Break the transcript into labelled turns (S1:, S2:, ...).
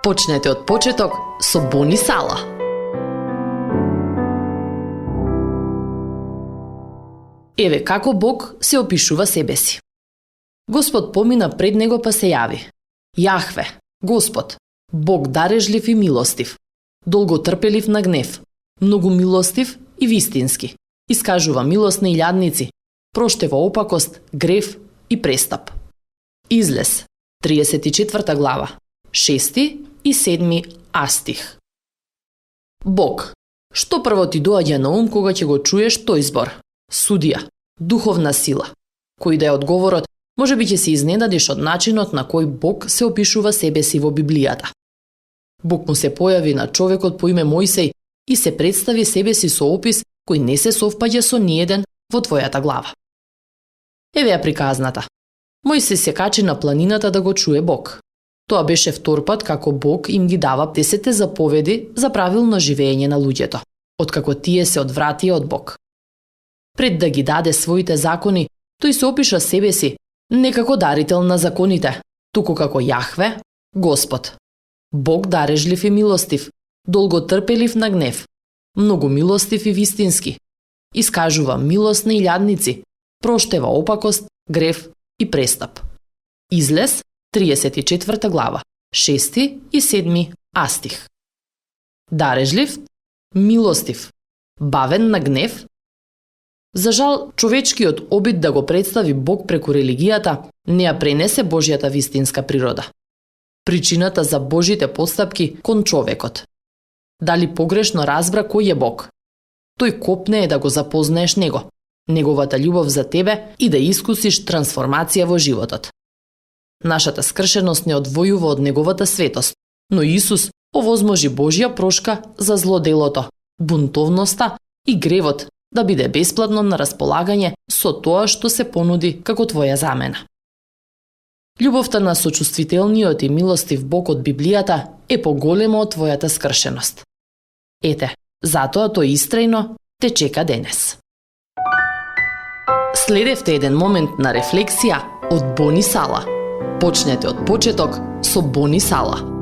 S1: Почнете од почеток со Бони Сала. Еве како Бог се опишува себе си. Господ помина пред него па се јави. Јахве, Господ, Бог дарежлив и милостив, долготрпелив на гнев, многу милостив и вистински, искажува милост на илјадници, проштева опакост, грев и престап. Излез, 34 глава, 6 и 7 астих. Бог, што прво ти доаѓа на ум кога ќе го чуеш тој збор? Судија, духовна сила. Кој да е одговорот, можеби ќе се изненадиш од начинот на кој Бог се опишува себе си во Библијата. Бог му се појави на човекот по име Мојсей и се представи себе си со опис кој не се совпаѓа со ниеден во твојата глава. Еве ја приказната. Мојсей се качи на планината да го чуе Бог. Тоа беше втор пат како Бог им ги дава 10 заповеди за правилно живење на луѓето, откако тие се одвратија од Бог. Пред да ги даде своите закони, тој се опиша себе си не како дарител на законите, туку како Јахве, Господ. Бог дарежлив и милостив, долготрпелив на гнев, многу милостив и вистински, искажува милост на илјадници, проштева опакост, грев и престап. Излез, 34 глава, 6 и 7 астих. Дарежлив, милостив, бавен на гнев. За жал, човечкиот обид да го представи Бог преку религијата не ја пренесе Божјата вистинска природа. Причината за Божите постапки кон човекот. Дали погрешно разбра кој е Бог? Тој копне е да го запознаеш него, неговата љубов за тебе и да искусиш трансформација во животот. Нашата скршеност не одвојува од неговата светост, но Исус овозможи Божја прошка за злоделото, бунтовноста и гревот да биде бесплатно на располагање со тоа што се понуди како твоја замена. Љубовта на сочувствителниот и милостив Бог од Библијата е поголема од твојата скршеност. Ете, затоа тој истрајно те чека денес. Следевте еден момент на рефлексија од Бони Сала. Почнете од почеток со Бони Сала.